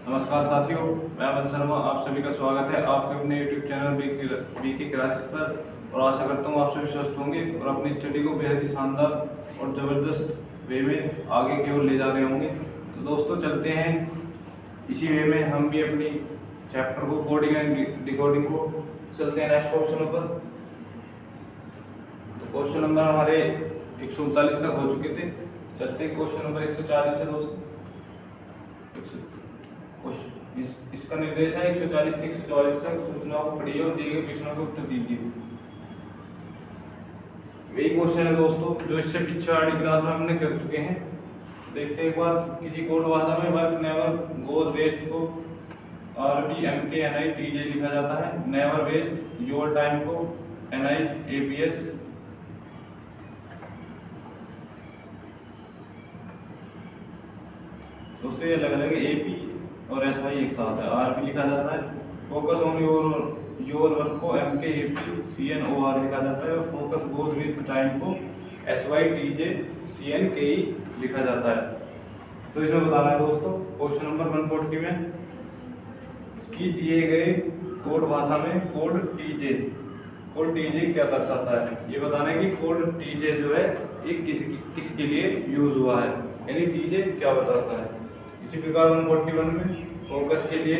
नमस्कार साथियों, मैं अमन शर्मा। आप सभी का स्वागत है आपके अपने YouTube चैनल बीके क्लासेस पर। और आशा करता हूँ आप सभी स्वस्थ होंगे और अपनी स्टडी को बेहद ही शानदार और ज़बरदस्त वे में आगे की ओर ले जा रहे होंगे। तो दोस्तों चलते हैं इसी वे में हम भी अपनी चैप्टर को कोडिंग एंड डिकोडिंग को चलते हैं नेक्स्ट क्वेश्चन पर। तो क्वेश्चन नंबर हमारे 139 तक हो चुके थे। चलते हैं क्वेश्चन नंबर 140 से दोस्तों। इसका निर्देश है 140 से 144 तक सूचनाओं को पढ़िए और दिए गए प्रश्नों के उत्तर दीजिए। वही क्वेश्चन है दोस्तों जो इससे पिछले वाली क्लास में हमने कर चुके हैं। देखते हैं एक बार किसी कोड भाषा में वर्क नेवर गोज वेस्ट को RBMKNITJ लिखा जाता है। नेवर वेस्ट योर टाइम को NIAPS। दोस्तों ये अलग अलग AP और SY एक साथ है। RB लिखा जाता है। फोकस ऑन योर वर्क को MKAPCNOR लिखा जाता है और फोकस गोज विद टाइम को SYTJCNKE लिखा जाता है। तो इसमें बताना है दोस्तों क्वेश्चन नंबर 140 में कि दिए गए कोड भाषा में कोड TJ क्या दर्शाता है। ये बताना है कि कोड TJ जो है ये किसके लिए यूज हुआ है, यानी TJ क्या बताता है। इसी प्रकार 141 में फोकस के लिए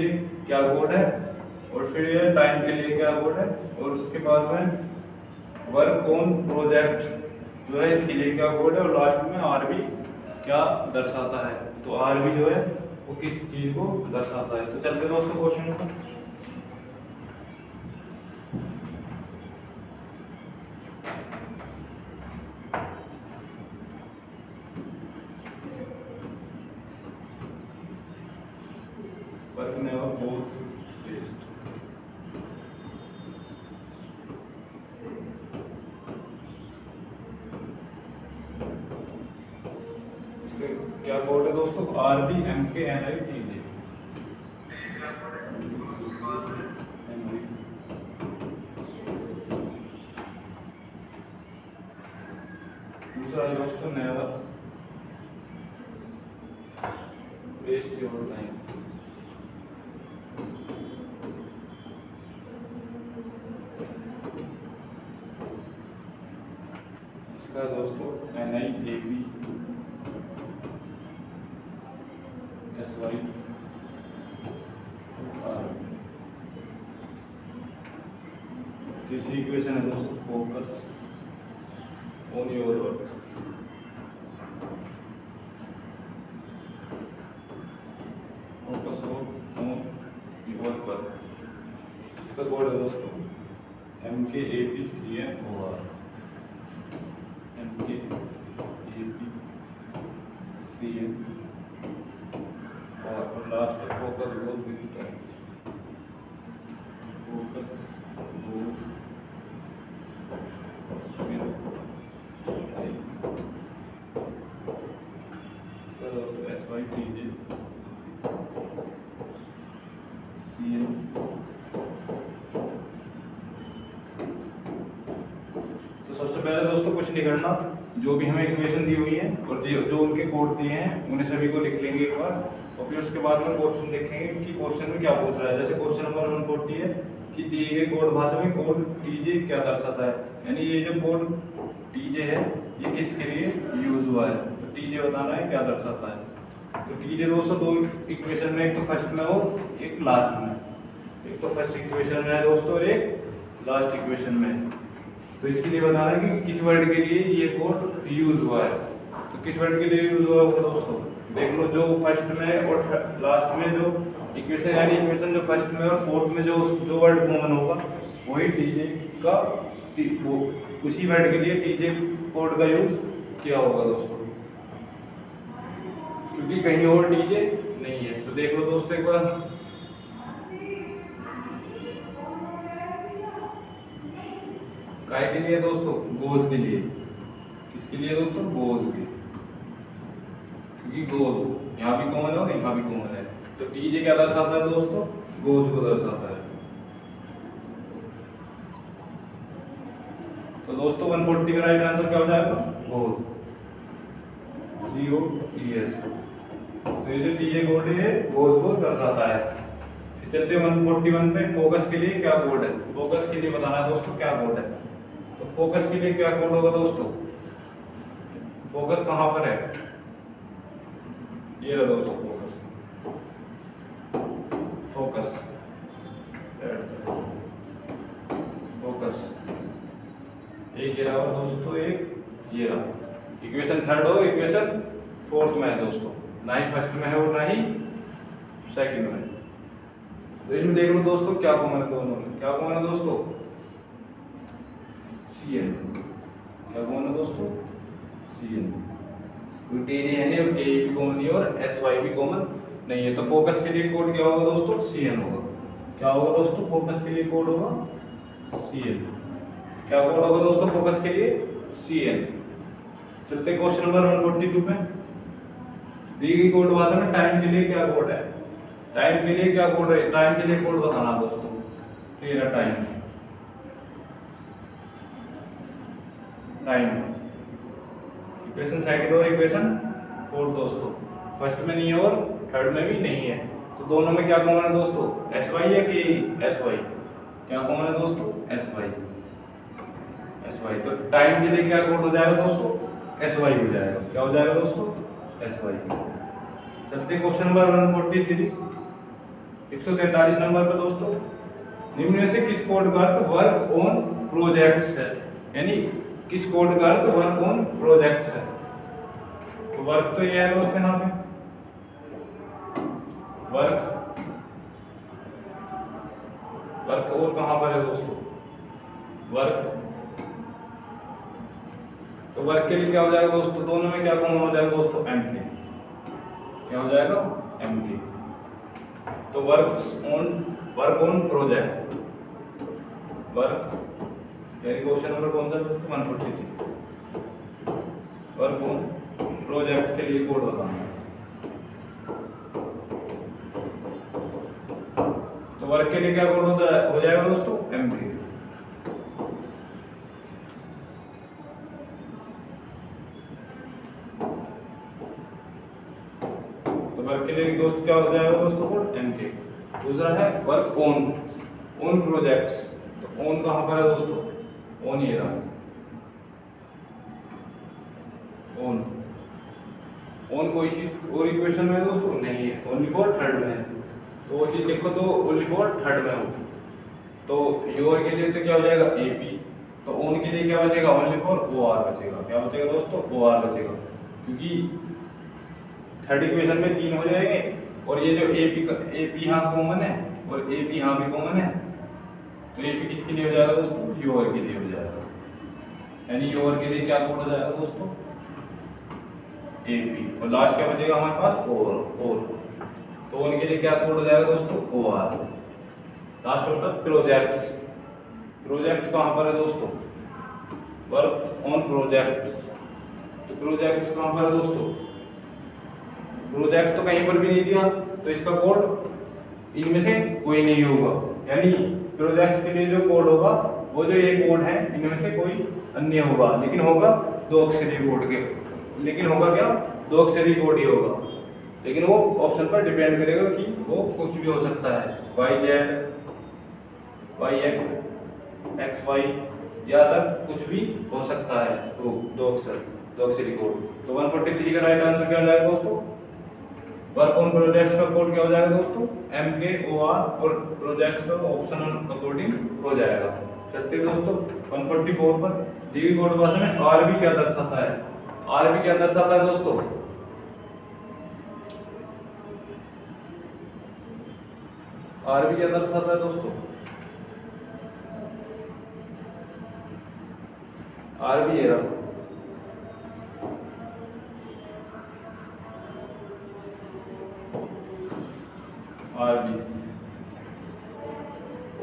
क्या कोड है और फिर ये टाइम के लिए क्या कोड है और उसके बाद में वर्क ऑन प्रोजेक्ट जो है इसके लिए क्या कोड है और लास्ट में RB क्या दर्शाता है। तो RB जो है वो किस चीज को दर्शाता है। तो चलते दोस्तों क्वेश्चन को। Work never goes waste. इसके क्या कोड है दोस्तों RBMKNITJ। दूसरा है दोस्तों नेवर वेस्ट योर टाइम। इसका दोस्तों NIAPSY। तीसरी इक्वेशन है दोस्तों focus on your work. Focus on your work. इसका कोड है दोस्तों MKAPCNOR। और लास्ट है focus goes with time. Focus goes SYTJCN। तो सबसे पहले दोस्तों कुछ नहीं करना, जो भी हमें इक्वेशन दी हुई है और जो उनके कोड दिए हैं उन्हें सभी को लिख लेंगे एक बार और फिर उसके बाद में क्वेश्चन देखेंगे कि क्वेश्चन में क्या पूछ रहा है। जैसे क्वेश्चन नंबर 140 है कि दिए गए कोड भाषा में कोड TJ क्या दर्शाता है, यानी ये जो कोड TJ है ये किसके लिए यूज हुआ है। तो TJ बताना है क्या दर्शाता है। तो TJ दोस्तों दो इक्वेशन में, एक तो फर्स्ट में और एक लास्ट में। एक तो फर्स्ट इक्वेशन में है दोस्तों और एक लास्ट इक्वेशन में है। तो इसके लिए बताना है कि किस वर्ड के लिए ये कोड यूज हुआ है। तो किस वर्ड के लिए यूज हुआ है दोस्तों देख लो। जो फर्स्ट में और लास्ट में जो इक्वेशन, यानी इक्वेशन जो फर्स्ट में और फोर्थ में जो वर्ड कॉमन होगा वही TJ का वो उसी वर्ड के लिए TJ कोड का यूज किया होगा दोस्तों, क्योंकि कहीं और TJ नहीं है। तो देख लो दोस्तों एक बार। काय के लिए दोस्तों गोज के लिए। किसके लिए दोस्तों गोज के, क्योंकि गोज यहाँ भी कॉमन है और यहाँ भी कॉमन है। तो TJ क्या दर्शाता है दोस्तों, गोज को दर्शाता है। तो दोस्तों 140 का राइट आंसर क्या हो जाएगा, गोज, GOES। तो ये जो टीजे कोड है वो उसको दर्शाता है। फिर चलते 141 पे, फोकस के लिए क्या कोड है? फोकस के लिए बताना है दोस्तों क्या कोड है। तो फोकस के लिए क्या कोड होगा दोस्तों? फोकस कहाँ पर है? ये रहा दोस्तों फोकस, फोकस एक ये रहा और दोस्तों एक ये रहा। इक्वेशन थर्ड और इक्वेशन फोर्थ में है दोस्तों, ना ही फर्स्ट में है और ना ही सेकंड में। तो इसमें देख लो दोस्तों क्या कॉमन है दोनों में, क्या कॉमन है दोस्तों? Cn। क्या कॉमन है दोस्तों? Cn। कोई T है नहीं और Ke भी कॉमन नहीं और Sy भी कॉमन नहीं है। तो फोकस के लिए कोड क्या होगा दोस्तों? Cn होगा। क्या होगा दोस्तों? फोकस के लिए कोड होगा Cn। क्या कोड होगा दोस्तों फोकस के लिए? Cn। चलते क्वेश्चन नंबर 142 पे। दी गई कोड भाषा में टाइम के लिए क्या कोड है? टाइम के लिए क्या कोड है? टाइम के लिए कोड बताना दोस्तों। तेरा टाइम, टाइम इक्वेशन सेकंड और इक्वेशन फोर्थ दोस्तों, फर्स्ट में नहीं है और थर्ड में भी नहीं है। तो दोनों में क्या कॉमन है दोस्तों? Sy या Ke? Sy। क्या कॉमन है दोस्तों? Sy। Sy। तो टाइम के लिए क्या कोड हो जाएगा दोस्तों? Sy हो जाएगा। क्या हो जाएगा दोस्तों? Sy। चलते क्वेश्चन नंबर 143, 143 नंबर पे दोस्तों। निम्न में से किस कोड का अर्थ वर्क ऑन प्रोजेक्ट्स है? यानी किस कोड का अर्थ वर्क ऑन प्रोजेक्ट्स है? तो वर्क तो ये है दोस्तों यहाँ पे वर्क, वर्क और कहां पर है दोस्तों? वर्क। तो वर्क के लिए क्या हो जाएगा दोस्तों? दोनों में क्या कॉमन हो जाएगा दोस्तों? Mk। क्या हो जाएगा? Mk। तो वर्क ऑन प्रोजेक्ट, वर्क यानी क्वेश्चन नंबर कौन सा दोस्तों? 143। वर्क ऑन प्रोजेक्ट के लिए कोड बताना। तो वर्क के लिए क्या कोड हो जाएगा दोस्तों? Mk। तो वर्क के लिए दोस्त क्या हो जाएगा दोस्तों? Code Mk। दूसरा है वर्क ऑन प्रोजेक्ट्स। तो ऑन कहां पर है दोस्तों? ऑन ये रहा, ऑन कोई चीज और इक्वेशन में दोस्तों नहीं है, ओनली फॉर थर्ड में है। तो वो चीज देखो तो ओनली फॉर थर्ड में हो। तो योर के लिए तो क्या हो जाएगा? AP। तो ऑन के लिए क्या बचेगा? ओनली फॉर OR बचेगा। क्या बचेगा दोस्तों? OR बचेगा, क्योंकि थर्ड इक्वेशन में 3 हो जाएंगे और ये जो AP यहाँ कॉमन है और AP यहाँ भी कॉमन है। तो AP किसके लिए हो जाएगा दोस्तों? योर के लिए हो जाएगा। यानी योर के लिए क्या कोड हो जाएगा दोस्तों? AP। और लास्ट क्या बचेगा हमारे पास? और। तो उनके लिए क्या कोड हो जाएगा दोस्तों? OR। लास्ट होता है प्रोजेक्ट्स। प्रोजेक्ट्स कहाँ पर है दोस्तों? Work on projects. तो प्रोजेक्ट्स कहाँ पर है दोस्तों? प्रोजेक्ट्स तो कहीं पर भी नहीं दिया, तो इसका कोड इनमें से कोई नहीं होगा। यानी प्रोजेक्ट्स के लिए जो कोड होगा वो जो ये कोड है इनमें से कोई अन्य होगा, लेकिन होगा 2 अक्षरीय कोड के। लेकिन होगा क्या? 2 अक्षरीय कोड ही होगा। लेकिन वो ऑप्शन पर डिपेंड करेगा कि वो कुछ भी हो सकता है, YZ, YX, XY या तक कुछ भी हो सकता है। तो 2 अक्षरीय कोड। तो 143 का राइट आंसर क्या हो जाएगा दोस्तों? वर्क ऑन प्रोजेक्ट्स का कोड क्या हो जाएगा दोस्तों? MK OR और प्रोजेक्ट्स का ऑप्शन अकॉर्डिंग हो जाएगा। चलते दोस्तों 144 पर। दी गई कोड भाषा में RB क्या दर्शाता है? RB क्या दर्शाता है दोस्तों? RB क्या दर्शाता है दोस्तों? RB ये रहा, RB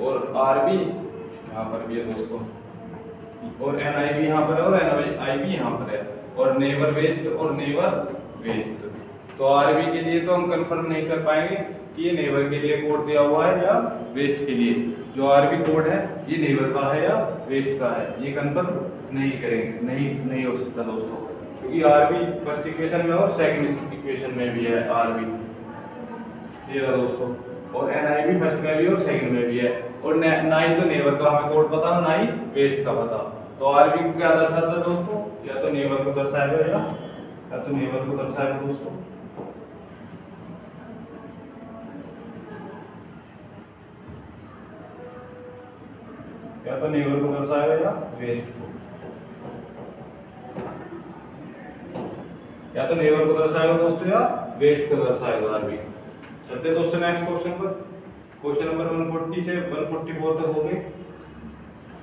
और RB यहाँ पर भी है दोस्तों, और NIB यहाँ पर है और NIB यहाँ पर है, और नेबर वेस्ट और नेबर वेस्ट। तो RB के लिए तो हम कंफर्म नहीं कर पाएंगे कि ये नेबर के लिए कोड दिया हुआ है या वेस्ट के लिए। जो RB कोड है ये नेबर का है या वेस्ट का है, ये कंफर्म नहीं करेंगे, नहीं हो सकता दोस्तों। क्योंकि आर बी फर्स्ट इक्वेशन में और सेकंड इक्वेशन में भी है आर बी, ये रहा दोस्तों, और एन आई भी फर्स्ट में भी और सेकंड में भी है, और ना ही तो नेबर का हमें कोड पता, ना ही वेस्ट का पता। तो आर बी को क्या दर्शाता है दोस्तों, या तो नेबर को दर्शाएगा या तो नेबर को दर्शाएगा दोस्तों, या तो नेबर को दर्शाएगा या वेस्ट को, या तो नेबर को दर्शाएगा दोस्तों या वेस्ट को दर्शाएगा आर बी। चलते दोस्तों नेक्स्ट क्वेश्चन पर। क्वेश्चन नंबर 140 से 144 तक हो गए।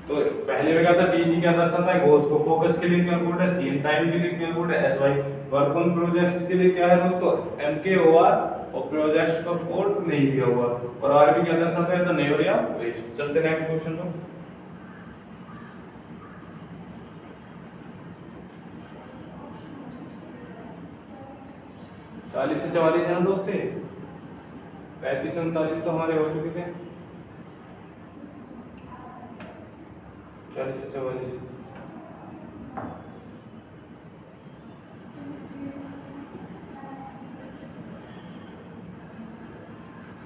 तो पहले में क्या था, डी जी क्या दर्शाता है गोल्स को, फोकस के लिए क्या कोड है सी, टाइम के लिए क्या कोड है S Y, work on projects के लिए क्या है दोस्तों एम के ओ आर, और प्रोजेक्ट्स का कोड नहीं दिया हुआ, और आर भी क्या दर्शाता है तो नेवर या वेस्ट। चलते नेक्स्ट क्वेश्चन पर। चालीस से 44 है ना दोस्तों, 35 से 39 तो हमारे हो चुके थे, 40 से 44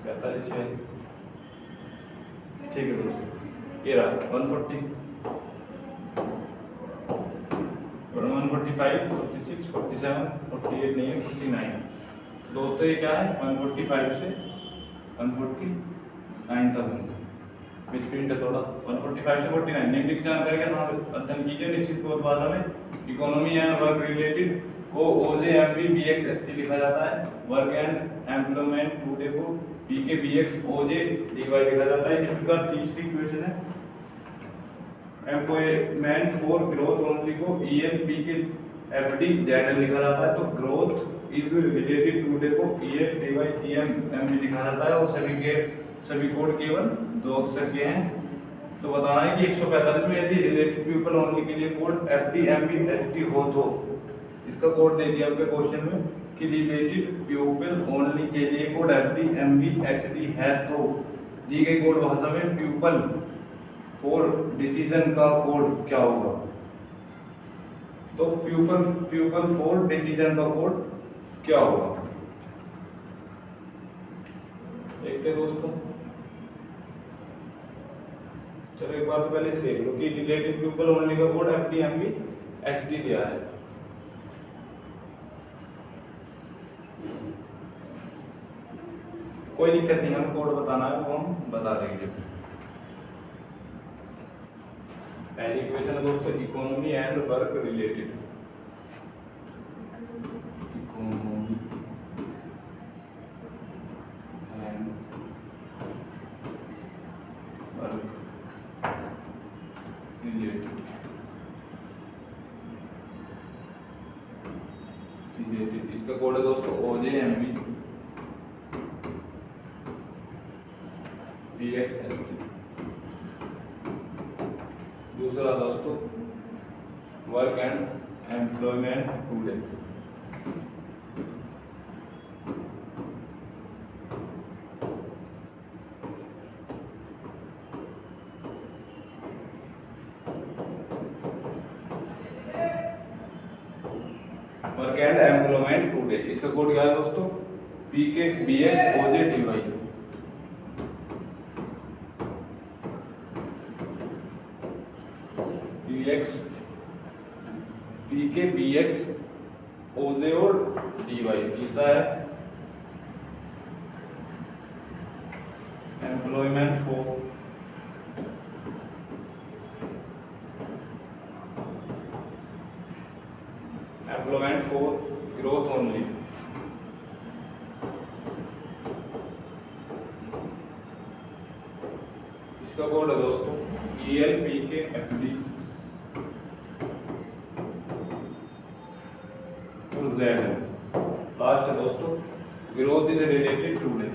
45 46, ठीक है दोस्तों। ये रहा 140 और 145 46 47 48 नहीं है 49। दोस्तों ये क्या है 145 से 149 तक होंगे, स्प्रिंट है थोड़ा। 145 से 49 निम्नलिखित जानकारी का अध्ययन कीजिए। निश्चित तौर भाषा में इकोनॉमी एंड वर्क रिलेटेड को ओजे एमबी बीएक्स एसटी लिखा जाता है, वर्क एंड एम्प्लॉयमेंट टूडे को पीके बीएक्स ओजे डीवाई लिखा जाता है। इसी प्रकार तीसरी इक्वेशन है एम्प्लॉयमेंट फॉर ग्रोथ ओनली को ईएनपी के एफडी जेड लिखा जाता है। तो ग्रोथ इज रिलेटेड टूडे को ईएन डीवाई जीएम एमबी लिखा जाता है, और सभी कोड केवल 2 अक्षर के हैं। तो बताना है कि 145 में यदि रिलेटेड पीपल ओनली के लिए कोड एफडी एमबी एचडी हो तो इसका कोड दे दिया आपके क्वेश्चन में कि रिलेटेड पीपल ओनली के लिए कोड एफडी एमबी एचडी है, तो दी गई कोड भाषा में पीपल फॉर डिसीजन का कोड क्या होगा। तो पीपल फॉर डिसीजन का कोड क्या होगा देखते हैं दोस्तों। चलो एक बार तो पहले से देख लो कि रिलेटेड पीपल ओनली का कोड एफडी एमबी एचडी दिया है। कोई दिक्कत नहीं, हमें कोड बताना है वो हम बता देंगे। पहली इक्वेशन है दोस्तों economy and work related, economy and work related इसका कोड है दोस्तों ओजे एमबी बीएक्सएसटी। दूसरा दोस्तों work and employment today, work and employment today इसका कोड क्या है दोस्तों पीके बीएस ओजे डीवाई। पीके बीएक्स ओजे और डीवाई। तीसरा है एम्प्लॉयमेंट फॉर ग्रोथ ओनली, इसका कोड है दोस्तों ELPK FD Z है। लास्ट है दोस्तों ग्रोथ इज रिलेटेड टूडे।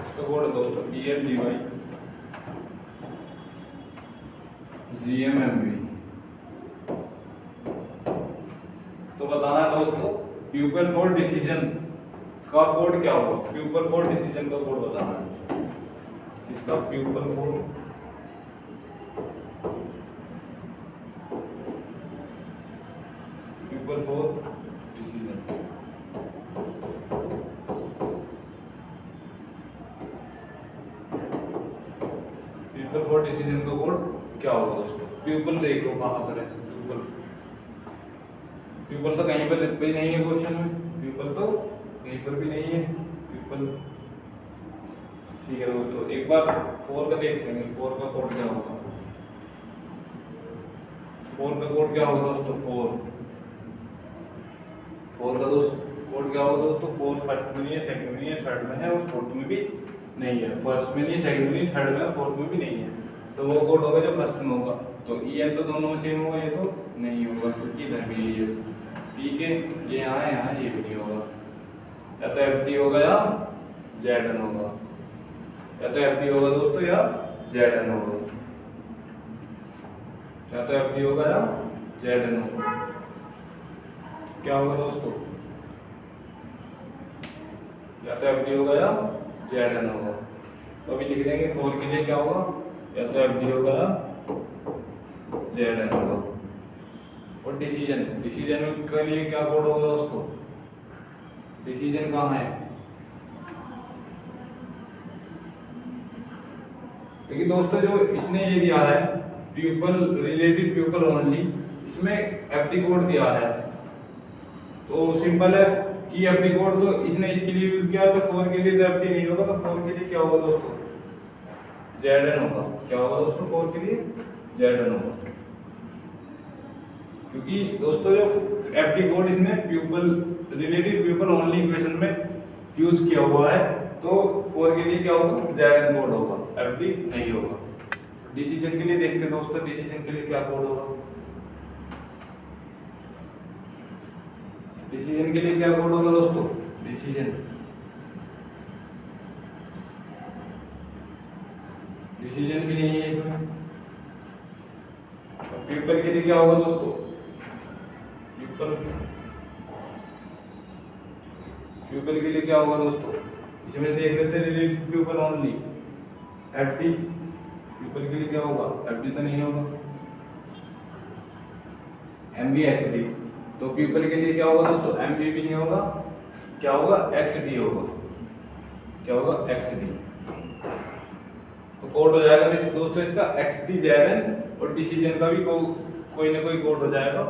इसका कोड है दोस्तों ELDY GMMB। तो बताना है दोस्तों प्यूपल फॉर डिसीजन का कोड क्या होगा, प्यूपल फॉर डिसीजन का कोड बताना है इसका। Pupil for decision, pupil for decision का कोड क्या होगा दोस्तों। प्यूपल देख लो कहाँ पर है, प्यूपल, प्यूपल तो कहीं पर भी नहीं है क्वेश्चन में, प्यूपल तो कहीं पर भी नहीं है प्यूपल। ठीक है दोस्तों, एक बार 4 का देख लेंगे, 4 का कोड क्या होगा। 4 का कोड क्या होगा दोस्तों, 4 का दोस्तों कोड क्या होगा दोस्तों। 4 फर्स्ट में नहीं है, सेकंड में नहीं है, थर्ड में है और फोर्थ में भी नहीं है। फर्स्ट में नहीं है, सेकंड में नहीं, थर्ड में, फोर्थ में भी नहीं है। तो वो कोड होगा जो फर्स्ट में होगा। तो EN तो दोनों में सेम होगा, ये तो नहीं होगा क्योंकि इधर भी ये P के ये यहाँ है, यहाँ ये भी नहीं होगा। या तो FD होगा या ZN होगा, या तो FD होगा दोस्तों या ZN होगा, या तो FD होगा या ZN होगा। क्या होगा दोस्तों, या तो FD होगा या ZN होगा। तो अभी लिख देंगे 4 के लिए क्या होगा, या तो FD होगा या ZN होगा। और डिसीजन, डिसीजन के लिए क्या कोड होगा दोस्तों, डिसीजन कहाँ है। देखिए दोस्तों, जो इसने ये दिया है प्यूपल रिलेटेड प्यूपल ओनली, इसमें FD कोड दिया है। तो सिंपल है कि FD कोड तो इसने इसके लिए यूज किया, तो 4 के लिए तो FD नहीं होगा। तो 4 के लिए क्या होगा दोस्तों, ZN होगा। क्या होगा दोस्तों, 4 के लिए ZN होगा। क्योंकि दोस्तों जो FD कोड इसने pupil related pupil only equation में यूज किया हुआ है, तो 4 के लिए क्या होगा, ZN कोड होगा, FD नहीं होगा। डिसीजन के लिए देखते हैं दोस्तों, डिसीजन के लिए क्या कोड होगा। डिसीजन के लिए क्या कोड होगा दोस्तों, डिसीजन, डिसीजन भी नहीं है इसमें। प्यूपल के लिए क्या होगा दोस्तों, प्यूपल, प्यूपल के लिए क्या होगा दोस्तों, इसमें देख लेते हैं related pupil only, FD। Pupil के लिए क्या होगा, FD तो नहीं होगा, MB XD। तो प्यूपल के लिए क्या होगा दोस्तों, MB भी नहीं होगा, क्या होगा, XD होगा। क्या होगा, XD। तो कोड हो जाएगा दोस्तों इसका XD ZN, और डिसीजन का भी कोई ना कोई कोड हो जाएगा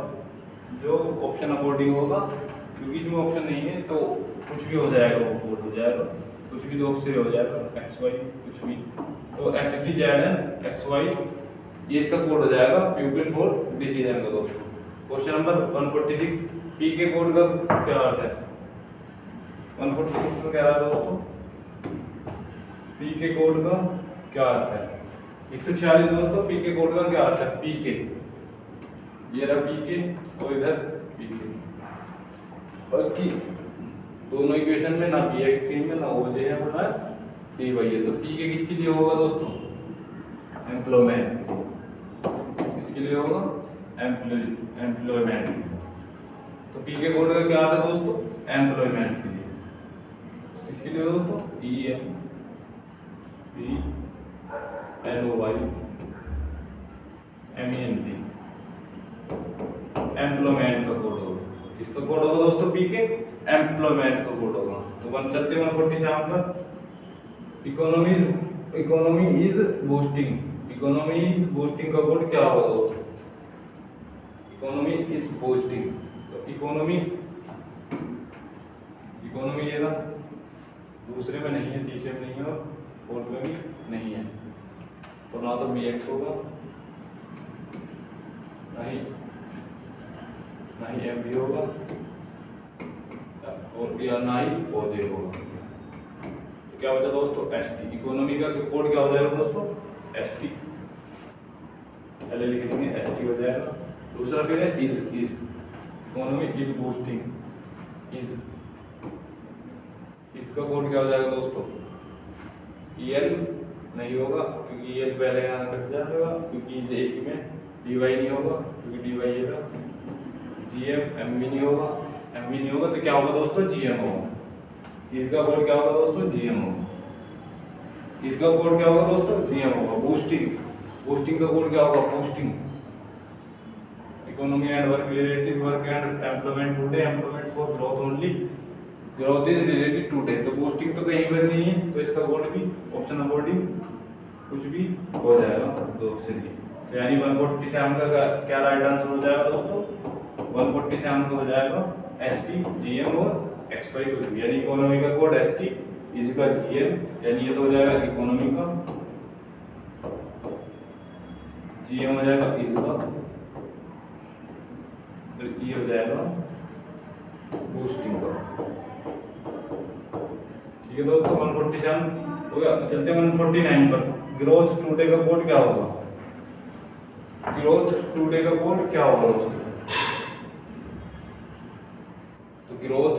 जो ऑप्शन अकॉर्डिंग होगा, क्योंकि इसमें ऑप्शन नहीं है तो कुछ भी हो जाएगा, वो कोड हो जाएगा, कुछ भी 2 अक्षर हो जाएगा, XY कुछ भी। तो XD ZN XY ये इसका कोड हो जाएगा प्यूपल फॉर डिसीजन का दोस्तों। क्वेश्चन नंबर 146, P के कोड का क्या अर्थ है। 146 में क्या रहा दोस्तों, P के कोड का क्या अर्थ है। 146 दोस्तों, P के कोड का क्या अर्थ है। P के, ये रहा P के और इधर P के, बाकी दोनों इक्वेशन में ना P एक्सट्रीम में ना OJ है और ना DY है। तो P के किसके लिए होगा दोस्तों, एम्प्लॉयमेंट, किसके लिए होगा, एम्प्लॉयमेंट। तो P के कोड का क्या आता है दोस्तों, एम्प्लॉयमेंट के लिए। इसके लिए दोस्तों EMPLOYMENT, एम्प्लॉयमेंट का कोड होगा। इसका कोड होगा दोस्तों P के एम्प्लॉयमेंट का कोड होगा। तो 147 पर economy is boosting, economy is boosting का कोड क्या होगा दोस्तों, इकोनॉमी इज बूस्टिंग। तो इकोनॉमी ये ना दूसरे में नहीं है, तीसरे में नहीं है और फोर्थ में भी नहीं है। तो ना तो BX होगा, ना ही MB होगा, और या ना ही OJ होगा। तो क्या बचा दोस्तों, ST। इकोनॉमी का कोड क्या हो जाएगा दोस्तों, ST। पहले लिख देंगे ST हो जाएगा। दूसरा फिर है is, economy is boosting, is, इसका कोड क्या हो जाएगा दोस्तों, EL नहीं होगा क्योंकि EL पहले यहाँ कट जाएगा, क्योंकि इज एक में DY नहीं होगा क्योंकि DY ये था, GM MB नहीं होगा, एमवी नहीं होगा तो क्या होगा दोस्तों, जीएम होगा। इसका कोड क्या होगा दोस्तों, जीएम होगा। इसका कोड क्या होगा दोस्तों, जीएम होगा। बूस्टिंग, बूस्टिंग का कोड क्या होगा, boosting. Economy and work related, work and employment today, employment for growth only, growth is related today. तो बूस्टिंग तो कहीं पर नहीं है, तो इसका कोड भी ऑप्शन अकॉर्डिंग कुछ भी हो जाएगा दो ऑप्शन की। तो यानी 147 का क्या राइट आंसर हो जाएगा दोस्तों, 147 का हो जाएगा एसटी, जीएम और एक्सवाई कुछ भी। यानी इकोनॉमी का कोड एसटी, इसका जीएम, यानी ये तो हो जाएगा इकोनॉमी का, जीएम हो जाएगा इसका, तो ये हो जाएगा बूस्टिंग का। ठीक है दोस्तों, 147 हो गया। चलते हैं 149 पर। ग्रोथ टुडे का कोड क्या होगा, ग्रोथ टुडे का कोड क्या होगा दोस्तों, तो ग्रोथ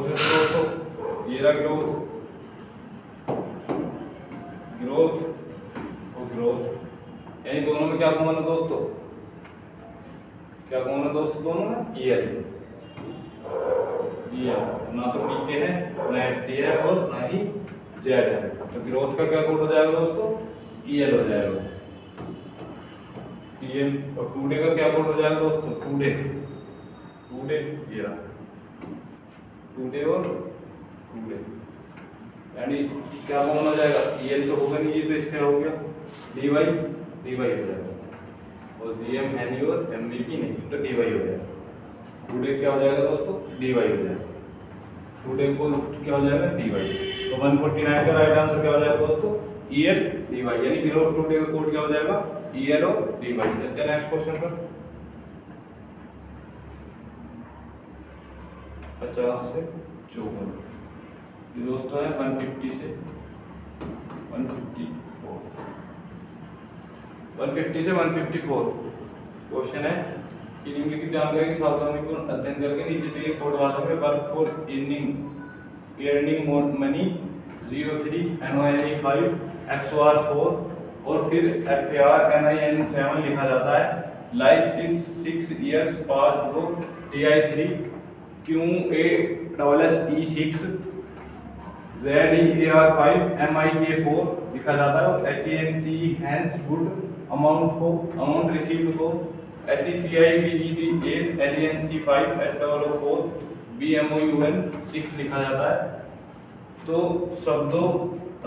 में दोस्तों ये रहा ग्रोथ, ग्रोथ और ग्रोथ, यानी दोनों में क्या कॉमन है दोस्तों, क्या कॉमन है दोस्तों दोनों में, ईयर। ना तो पीके है, ना एफटी है और ना ही जेड है। तो ग्रोथ का क्या कोड हो जाएगा दोस्तों, ईएल हो जाएगा, ईएल। और टुडे का क्या कोड हो जाएगा दोस्तों, टुडे, टुडे ये टुडे और टुडे, यानी क्या कॉमन हो जाएगा, ईएल तो होगा नहीं, ये तो इसका हो गया, डीवाई, डीवाई हो जाएगा। और जीएम है नहीं और एमवीपी नहीं, तो डीवाई हो जाएगा। टुडे क्या हो जाएगा दोस्तों, डीवाई हो जाएगा। टुडे को क्या हो जाएगा, डीवाई। तो 149 का राइट आंसर क्या हो जाएगा दोस्तों, ईएल डीवाई, यानी ग्रोथ टुडे का कोड क्या हो जाएगा, ईएल और डीवाई। चलते हैं नेक्स्ट क्वेश्चन पर। 50 से 54 ये दोस्तों है 150 से 154, 150 से 154 क्वेश्चन है कि निम्नलिखित जानकारी की सावधानीपूर्ण अध्ययन करके नीचे दिए कोड भाषा में work for earning money 03 NONE5 XOR4 और फिर FARNIN7 लिखा जाता है। Like 6 years past ago TI3 QASSE6 ZEAR5 MIK4 लिखा जाता है। और HANCE hence good amount received को SECIBED8 LENC5 SOO4 BMOUN6 लिखा जाता है। तो शब्दों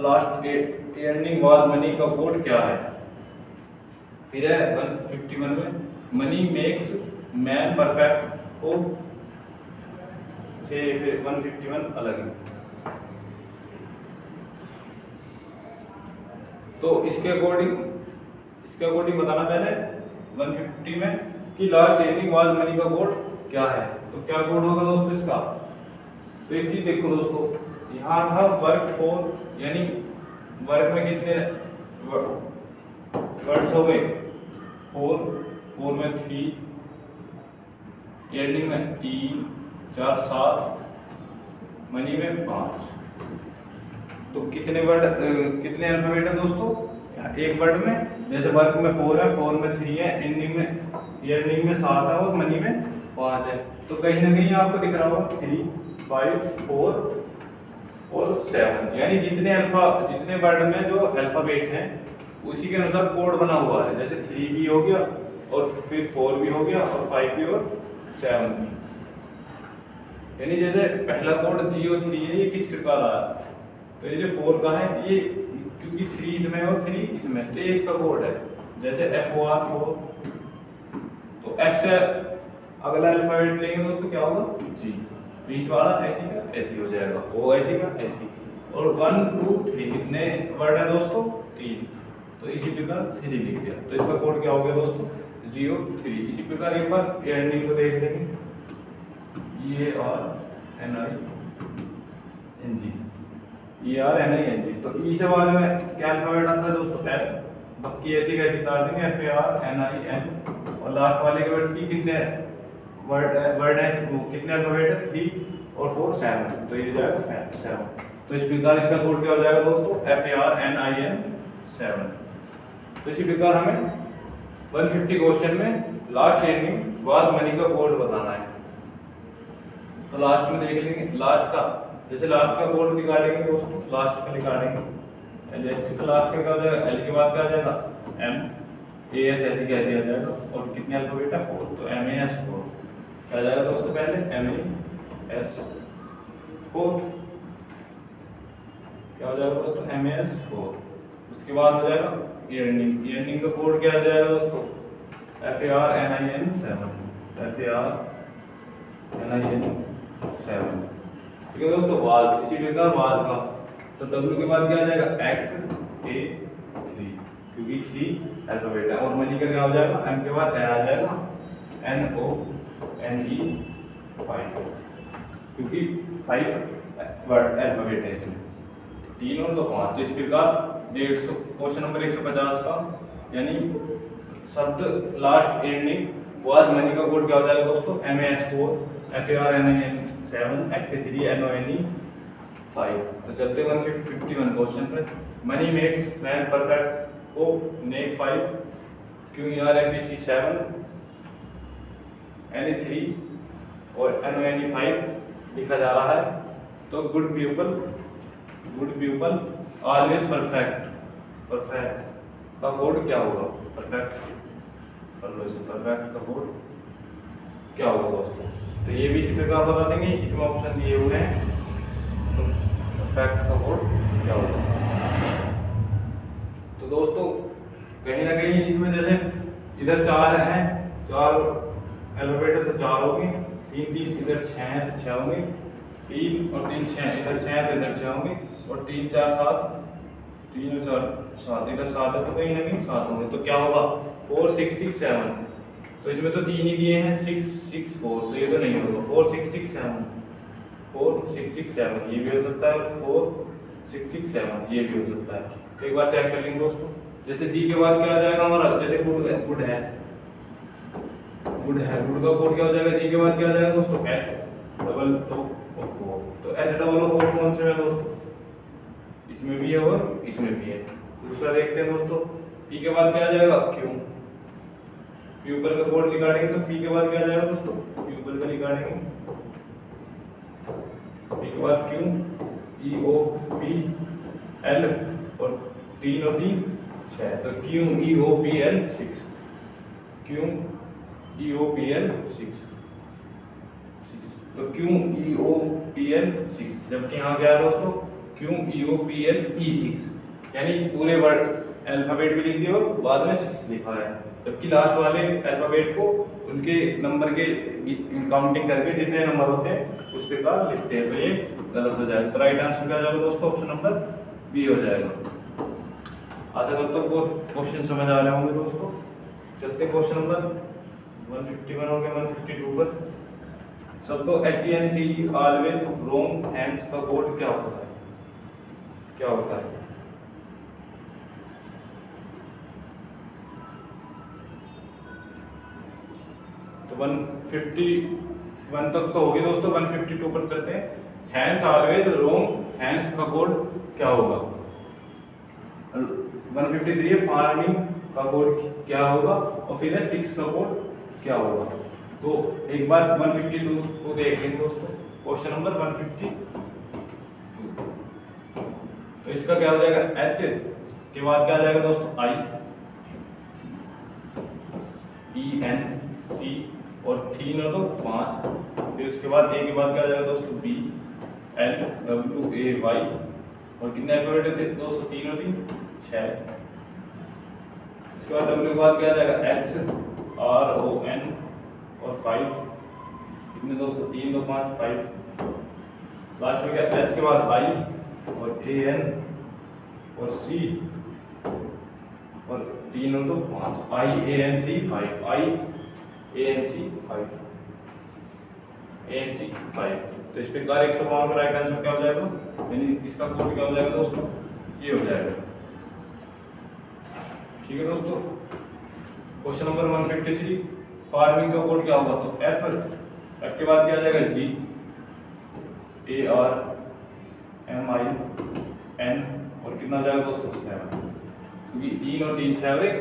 लास्ट अर्निंग वाज मनी का कोड क्या है, फिर है 151 में मनी मेक्स मैन परफेक्ट को से, फिर 151 अलग है। तो इसके अकॉर्डिंग बताना पहले 150 में कि लास्ट अर्निंग वाज मनी का कोड क्या है। तो क्या कोड होगा दोस्तों इसका, तो एक चीज देखो दोस्तों, यहाँ था वर्क फॉर, यानी वर्क में कितने वर्ड्स हो गए, 4 में 3, अर्निंग में 3 4 7, मनी में 5। तो कितने वर्ड कितने अल्फाबेट है दोस्तों, एक वर्ड में, जैसे वर्क में 4 है, 4 में 3 है, अर्निंग में 7 है और मनी में 5 है। तो कहीं ना कहीं आपको दिख रहा होगा 3 5 4 और 7, यानी जितने वर्ड में जो अल्फाबेट हैं उसी के अनुसार कोड बना हुआ है। जैसे 3 भी हो गया और फिर 4 भी हो गया और 5 भी और 7 भी। यानी जैसे पहला कोड 03 है, ये किस प्रकार आया, तो ये जो 4 का है ये क्योंकि 3 इसमें और 3 इसमें, तो ये इसका कोड है। जैसे FOR4, तो F से अगला अल्फाबेट लेंगे दोस्तों क्या होगा, G, बीच वाला ऐसी का ऐसी हो जाएगा, O ऐसी का ऐसी। और 1 2 3 कितने वर्ड है दोस्तों, 3, तो इसी प्रकार 3 लिख दिया। तो इसका कोड क्या हो गया दोस्तों, 03। इसी प्रकार एक बार अर्निंग को देख लेंगे, ERNING, तो ई से बाद में क्या अल्फाबेट आता है दोस्तों, F, बाकी ऐसी कैसी तार देंगे FARNIN, और लास्ट वाले के वर्ड की कितने वर्ड है, कितने अल्फाबेट है, 3 और 4 7, तो ये जाएगा 7। तो इस प्रकार इसका कोड क्या हो जाएगा दोस्तों, FARNIN7। तो इसी प्रकार हमें 150 क्वेश्चन में लास्ट एंडिंग वाज मनी का कोड बताना है। तो लास्ट में देख लेंगे लास्ट का, जैसे लास्ट का कोड निकालेंगे दोस्तों, लास्ट का निकालेंगे एलएसटी, तो लास्ट का क्या हो जाएगा, एल के बाद क्या आ जाएगा एम ए एस, ऐसे कैसे आ जाएगा, और कितने अल्फाबेट है 4, तो एम ए एस 4 क्या आ जाएगा दोस्तों, पहले एम ए एस 4 क्या हो जाएगा दोस्तों, एम ए एस 4। उसके बाद हो जाएगा ईयरनिंग, ईयरनिंग का कोड क्या आ जाएगा दोस्तों, F A R N I N 7, F A R N I N 7। ठीक है दोस्तों, वाज इसी प्रकार वाज का, तो W के बाद क्या आ जाएगा X A 3, क्योंकि 3 अल्फाबेट है, और मनी का क्या हो जाएगा, M के बाद N आ जाएगा N O N E 5, क्योंकि 5 वर्ड अल्फाबेट है इसमें, 3 और 2 5। तो इस प्रकार 150 क्वेश्चन नंबर 150 का, यानी शब्द लास्ट एंडिंग वाज मनी का कोड क्या हो जाएगा दोस्तों, MAS 4 FARNIN 7 XA3 NONE 5। तो चलते 151 क्वेश्चन पर, मनी मेक्स मैन परफेक्ट को नेक 5 QERFEC 7 NE 3 और NONE 5 लिखा जा रहा है। तो good people always perfect, perfect का कोड क्या होगा, परफेक्ट का कोड क्या होगा दोस्तों, तो ये भी इसी प्रकार बता देंगे, इसमें ऑप्शन दिए हुए हैं, तो परफेक्ट का कोड क्या होगा। तो दोस्तों कहीं ना कहीं इसमें जैसे इधर 4 हैं, 4 अल्फाबेट है तो 4 होंगे, 3 3 इधर 6 हैं तो 6 होंगे, 3 और 3 6 इधर 6 है तो इधर 6 होंगे, और 3 4 7, 3 और 4 7 इधर 7 है तो कहीं ना कहीं 7 होंगे, तो क्या होगा 4 6 6 7। तो इसमें तो 3 ही दिए हैं 6 6 4, तो ये तो नहीं होगा, 4 6 6 7, 4 6 6 7 ये भी हो सकता है, 4 6 6 7 ये भी हो सकता है। तो एक बार चेक कर लेंगे दोस्तों, जैसे जी के बाद क्या आ जाएगा हमारा, जैसे गुड है, गुड का कोड क्या हो जाएगा, जी के बाद क्या आ जाएगा दोस्तों, H डबल O 4, तो H डबल O 4 कौन से है दोस्तों, इसमें भी है और इसमें भी है। दूसरा देखते हैं दोस्तों, P के बाद क्या आ जाएगा, Q, प्यूपल का कोड निकालेंगे तो P के बाद क्या आ जाएगा दोस्तों, प्यूपल का निकालेंगे, P के बाद Q E O P L और 3 और 3 6, तो Q E O P L 6, Q E O P L 6, तो Q E O P L 6, जबकि यहाँ क्या है दोस्तों, Q E O P L E 6, यानी पूरे वर्ड अल्फाबेट भी लिख दिया और बाद में 6 लिखा है, जबकि लास्ट वाले अल्फाबेट को उनके नंबर के काउंटिंग करके जितने नंबर होते हैं उस प्रकार लिखते हैं, तो ये गलत हो जाएगा। तो राइट आंसर क्या हो जाएगा दोस्तों, ऑप्शन नंबर बी हो जाएगा। आशा करता हूँ क्वेश्चन समझ आ रहे होंगे दोस्तों। चलते क्वेश्चन नंबर 151 हो गया 152 पर। सबको HENC ऑलवेज रोम हैंड्स का कोड क्या होता है, क्या होता है, तो 151 तक तो होगी दोस्तों, 152 पर चलते हैं। हैंड्स ऑलवेज रोम हैंड्स का कोड क्या होगा, 153 फार्मिंग का कोड क्या होगा, और फिर 6 का कोड क्या होगा। तो एक बार 152 को देख लेंगे दोस्तों, क्वेश्चन नंबर 152, तो इसका क्या हो जाएगा, H के बाद क्या आ जाएगा दोस्तों, I E N C और 3 और 2 5, फिर उसके बाद A के बाद क्या आ जाएगा दोस्तों, B L W A Y, और कितने अल्फाबेट थे दोस्तों, 3 और 3 6, उसके बाद W के बाद क्या आ जाएगा, X R O N और 5, कितने दोस्तों, 3 2 5 5, लास्ट में क्या, H के बाद I और A N और C और 3 और 2 5, I A N C 5, I A N C 5, A N C 5। तो इस प्रकार 152 का राइट आंसर क्या हो जाएगा, यानी इसका कोड क्या हो जाएगा दोस्तों, ये हो जाएगा। ठीक है दोस्तों, क्वेश्चन नंबर 153 फार्मिंग का कोड क्या होगा, तो F के बाद क्या आ जाएगा, G A R M I N और कितना आ जाएगा दोस्तों, 7, क्योंकि 3 और 3 6 हो गए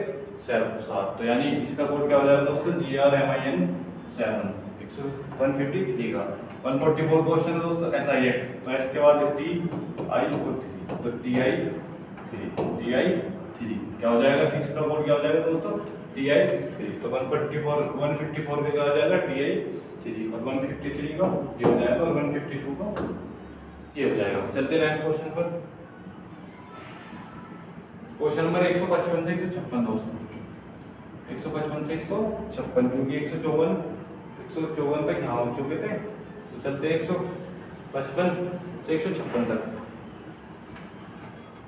7। तो यानी इसका कोड क्या हो जाएगा दोस्तों, GRMIN 7 153 का। 144 क्वेश्चन दोस्तों SI8, तो S के बाद T I और 3, तो TI3 क्या हो जाएगा, 6 का कोड क्या हो जाएगा दोस्तों, TI3। तो 154 का क्या हो जाएगा, TI3, और 153 का ये हो जाएगा, और 152 का ये हो जाएगा। चलते नेक्स्ट क्वेश्चन पर। क्वेश्चन नंबर 155 से 156 दोस्तों, 155 से 156, क्योंकि 154 तक यहाँ हो चुके थे, तो चलते 155 से 156 तक।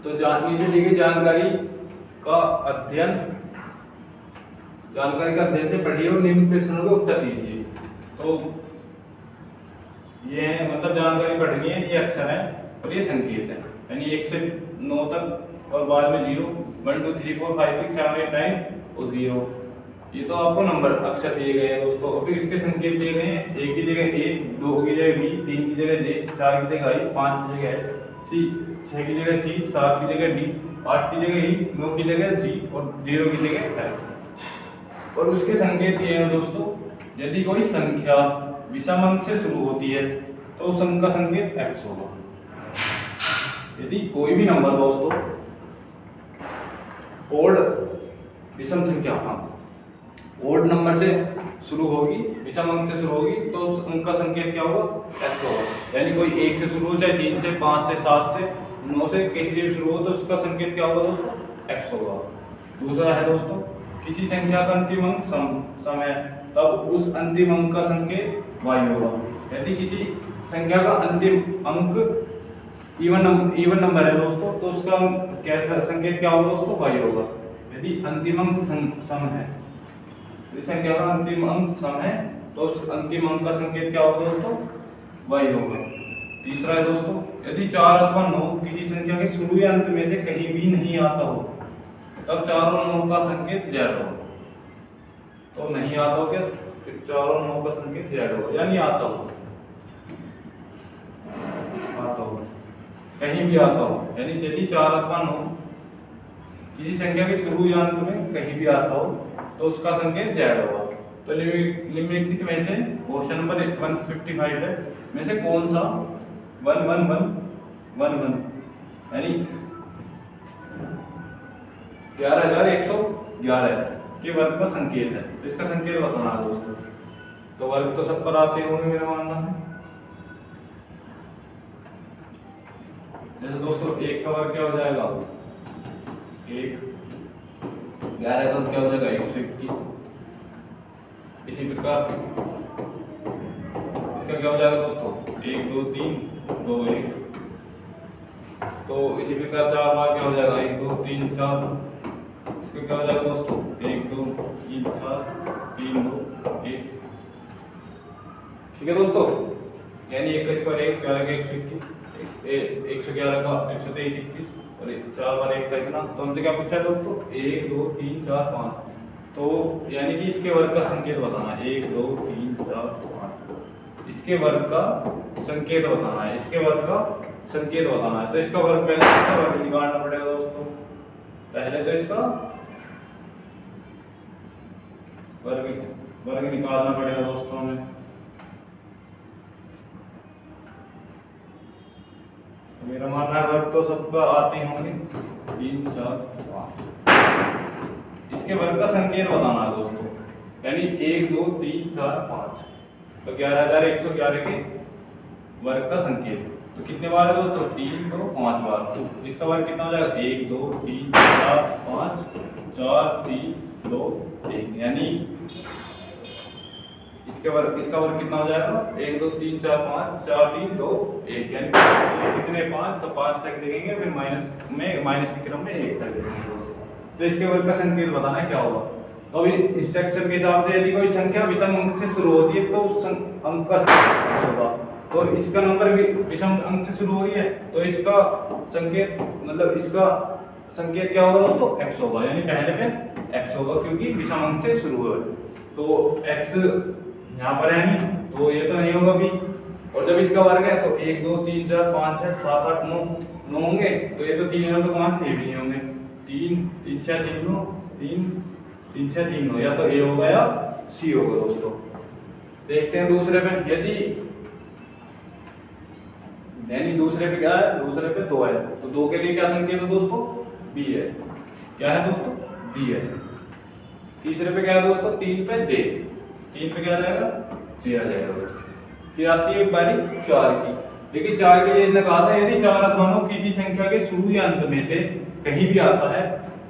तो नीचे दी गई जानकारी का अध्ययन से पढ़िए और निम्न प्रश्नों के उत्तर दीजिए। तो ये है, मतलब जानकारी पढ़नी है, ये अक्षर है और ये संकेत है, यानी 1 से 9 तक और बाद में 0, 1 2 3 4 5 6 7 8 9 और 0। ये तो आपको नंबर अक्षर दिए गए हैं दोस्तों, और फिर इसके संकेत दिए गए हैं। 1 की जगह A, 2 की जगह B, 3 की जगह J, 4 की जगह I, 5 की जगह C, 6 की जगह C, 7 की जगह D, 8 की जगह E, 9 की जगह G और 0 की जगह F। और उसके संकेत दिए हैं दोस्तों। यदि कोई संख्या विषम अंक से शुरू होती है तो उस अंक का संकेत x होगा। यदि कोई भी नंबर दोस्तों ओड विषम संख्या, ओड नंबर से शुरू होगी, विषम अंक से शुरू होगी, तो उस अंक का संकेत क्या होगा, x होगा। यानी कोई 1 से शुरू हो, चाहे 3 से, 5 से, 7 से, 9 से, किसी से शुरू हो, तो उसका संकेत क्या होगा दोस्तों, x होगा। दूसरा है दोस्तों, किसी संख्या का अंतिम अंक सम है, तब उस अंतिम अंक का संकेत y होगा। यदि किसी संख्या का अंतिम अंक इवन नंबर है दोस्तों, तो उसका कैसा संकेत क्या होगा दोस्तों, y होगा। यदि अंतिम अंक सम है, यदि संख्या का अंतिम अंक सम है, तो उस अंतिम अंक का संकेत क्या होगा दोस्तों, y होगा। तीसरा है दोस्तों, यदि 4 अथवा 9 किसी संख्या के शुरू या अंत में से कहीं भी नहीं आता हो, तब 4 और 9 का संकेत z होगा। तो नहीं आता हो क्या, फिर 4 और 9 का संकेत z होगा, यानी आता हो, कहीं भी आता हो। यानी यदि 4 अथवा 9 किसी संख्या के शुरू या अंत में कहीं भी आता हो, तो उसका संकेत z होगा। तो निम्नलिखित में से क्वेश्चन नंबर 155 है में से कौन सा 11111 यानी 11111 के वर्ग का संकेत है। तो इसका संकेत बताना है दोस्तों। तो वर्ग तो सब पर आते होंगे मेरा मानना है। जैसे दोस्तों 1 का वर्ग क्या हो जाएगा, 1, 11 का क्या हो जाएगा 121। इसी प्रकार इसका क्या हो जाएगा दोस्तों 1 2 3 2 1। तो इसी प्रकार 4 बार क्या हो जाएगा 1 2 3 4। इसका क्या हो जाएगा दोस्तों 1 2 3 4 3 2 1। ठीक है दोस्तों, यानी 21 पर 1 11 का 121, 111 का 123 21 और 4 बार 1 का इतना। तो हमसे क्या पूछा है दोस्तों 1 2 3 4 5। तो यानी कि इसके वर्ग का संकेत बताना है 1 2 3 4 5। इसके वर्ग का संकेत बताना है, इसके वर्ग का संकेत बताना है। तो इसका वर्ग पहले इसका वर्ग निकालना पड़ेगा दोस्तों। पहले तो इसका वर्ग निकालना पड़ेगा दोस्तों हमें। मेरा मानना है वर्ग तो सबका आते होंगे 3 4 5। इसके वर्ग का संकेत बताना है दोस्तों, यानी 1 2 3 4 5। तो 11111 के वर्ग का संकेत तो कितने बार है दोस्तों 3 तो 5 बार। तो इसका वर्ग कितना हो जाएगा 1 2 3 4 5 4 3 2 1। यानी इसका वर्ग कितना हो जाएगा 1 2 3 4 5 4 3 2 1। यानी कितने 5, तो 5 तक देखेंगे, फिर माइनस के क्रम में 1 तक देखेंगे। तो इसके वर्ग का संकेत बताना है क्या होगा। तो अभी इंस्ट्रक्शन के हिसाब से यदि कोई संख्या विषम अंक से शुरू होती है तो उस अंक का संकेत होगा। तो इसका नंबर भी विषम अंक से शुरू हो रही है, तो इसका संकेत मतलब इसका संकेत क्या होगा दोस्तों x होगा। यानी पहले पे x होगा क्योंकि विषम अंक से शुरू हुआ है। तो x यहाँ पर है नहीं, तो ये तो नहीं होगा भी। और जब इसका वर्ग है तो 1 2 3 4 5 6 7 8 9 होंगे। तो ये तो 3 है तो 5 ये भी नहीं होंगे। 3 3 6 3 9 3 3 6 3 9, या तो ए होगा या सी होगा दोस्तों। देखते हैं दूसरे पे, यदि यानी दूसरे पे क्या है, दूसरे पे 2 है, तो 2 के लिए क्या संकेत है दोस्तों, बी है। क्या है दोस्तों, डी है। तीसरे पे क्या है दोस्तों, 3 पे जे, 3 पे क्या आ जाएगा, जे आ जाएगा दोस्तों। फिर आती है बारी 4 की। लेकिन 4 के लिए इसने कहा था यदि 4 अथवा 9 किसी संख्या के शुरू या अंत में से कहीं भी आता है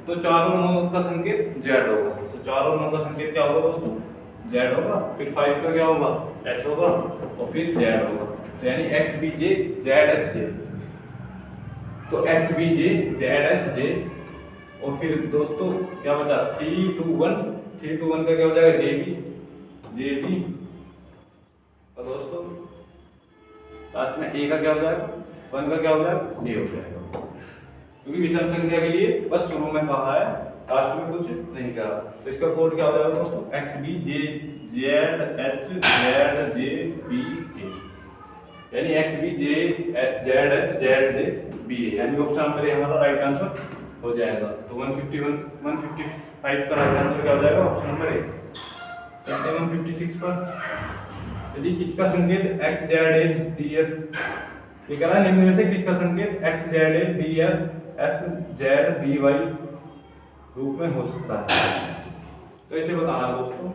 तो 4 और 9 का संकेत जेड होगा। तो 4 और 9 का संकेत क्या होगा दोस्तों, जेड होगा। फिर 5 का क्या होगा, एच होगा, और फिर जेड होगा। तो यानी X B J Z H J, तो X B J Z H J. और फिर दोस्तों क्या बचा, 3 2 1, 3 2 1 का क्या हो जाएगा, जे बी। और दोस्तों लास्ट में ए का क्या हो जाएगा, 1 का क्या हो जाएगा, ए हो जाएगा। क्योंकि विषम संख्या के लिए बस शुरू में कहा है, लास्ट में कुछ नहीं कहा। तो इसका कोड क्या हो जाएगा दोस्तों, X B J Z H Z J B A, यानी X B J Z H Z J B A, यानी ऑप्शन नंबर ए हमारा राइट आंसर हो जाएगा। तो 155 का राइट आंसर क्या हो जाएगा, ऑप्शन नंबर ए। चलते हैं 156 पर। यदि किसका संकेत X Z A D F, ये कह रहा है निम्न में से किसका संकेत X Z A D F F Z B Y रूप में हो सकता है, तो इसे बताना दोस्तों।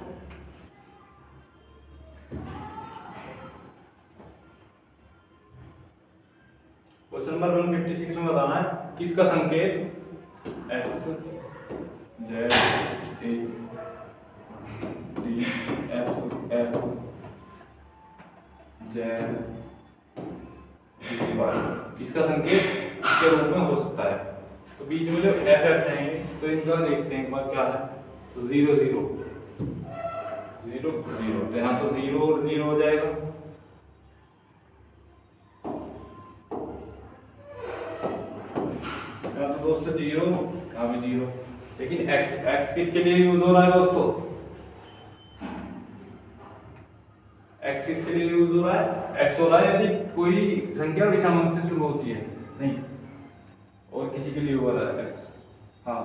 क्वेश्चन नंबर 156 में बताना है किसका संकेत X Z A D F F Z B Y, इसका संकेत इसके रूप में हो सकता है। तो बीच में जो एफ एफ है तो इनका देखते हैं एक बार क्या है, तो 0 0 0 0, तो यहाँ तो 0 और 0 हो जाएगा। यहाँ तो दोस्तों 0, यहाँ भी 0। लेकिन x किसके लिए यूज हो रहा है दोस्तों, x किसके लिए यूज हो रहा है, x हो रहा है यदि कोई संख्या विषम अंक से शुरू होती है, नहीं और किसी के लिए हो रहा है x। हाँ,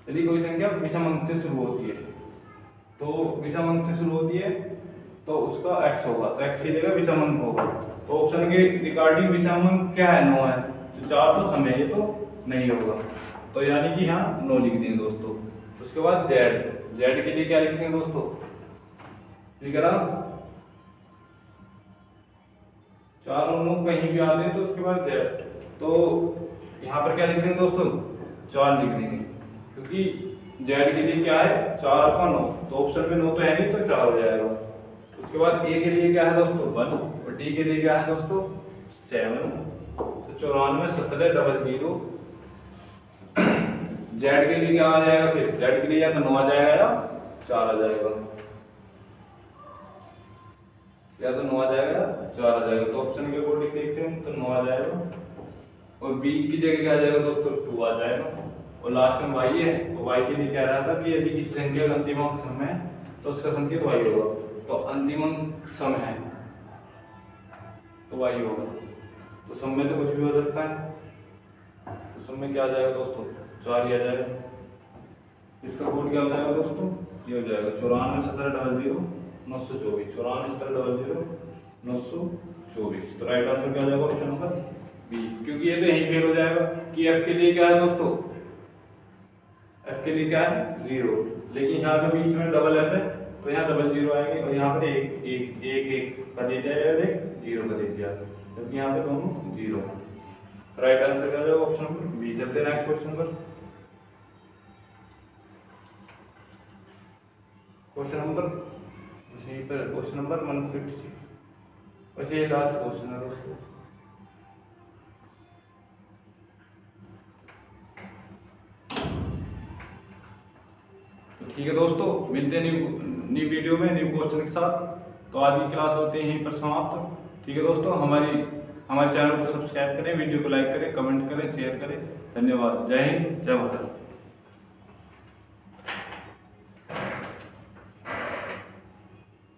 यदि कोई संख्या विषम अंक से शुरू होती है, तो विषम अंक से शुरू होती है तो उसका x होगा, तो x की जगह विषम अंक होगा। तो ऑप्शन के रिगार्डिंग विषम अंक क्या है, 9 है। तो 4 तो समय ये तो नहीं होगा, तो यानी कि यहाँ 9 लिख देंगे दोस्तों। उसके बाद z के लिए क्या लिखेंगे दोस्तों, ठीक है ना, 4 और 9 कहीं भी आते हैं तो उसके बाद z, तो यहाँ पर क्या लिख देंगे दोस्तों, 4 लिख देंगे, क्योंकि z के लिए क्या है 4 अथवा 9, तो ऑप्शन में 9 तो है नहीं, तो 4 हो जाएगा। उसके बाद a के लिए क्या है दोस्तों 1, और d के लिए क्या है दोस्तों 7, तो 94 17 00। z के लिए क्या आ जाएगा, फिर z के लिए या तो 9 आ जाएगा या 4 आ जाएगा, या तो 9 आ जाएगा 4 आ जाएगा। तो ऑप्शन के अकॉर्डिंग देखते हैं तो 9 आ जाएगा, और b की जगह क्या आ जाएगा दोस्तों 2 आ जाएगा, और लास्ट में y है, तो y के लिए क्या रहा था कि यदि किसी संख्या का अंतिम अंक सम है तो उसका संकेत y होगा। तो अंतिम अंक सम है तो y होगा, तो सम में तो कुछ भी हो सकता है, तो सम में क्या आ जाएगा दोस्तों 4 ही आ जाएगा। इसका कोड क्या हो जाएगा दोस्तों, ये हो जाएगा 94 17 00 924, 94 17 00 924। तो राइट आंसर क्या हो जाएगा, ऑप्शन नंबर बी, क्योंकि ये तो यहीं फेल हो जाएगा कि f के लिए क्या है दोस्तों, f के लिए क्या है 0, लेकिन यहाँ पे बीच में डबल f है तो यहाँ डबल 0 आएंगे, और यहाँ पर एक का दे दिया और एक 0 का दे दिया, क्योंकि यहाँ पे दोनों 0 है। तो राइट आंसर क्या हो जाएगा, ऑप्शन नंबर बी। चलते हैं नेक्स्ट क्वेश्चन पर। क्वेश्चन नंबर 156, बस ये लास्ट क्वेश्चन है दोस्तों। ठीक है दोस्तों, मिलते हैं न्यू वीडियो में न्यू क्वेश्चन के साथ। तो आज की क्लास होती है यहीं पर समाप्त। ठीक है दोस्तों, हमारे चैनल को सब्सक्राइब करें, वीडियो को लाइक करें, कमेंट करें, शेयर करें। धन्यवाद। जय हिंद, जय भारत।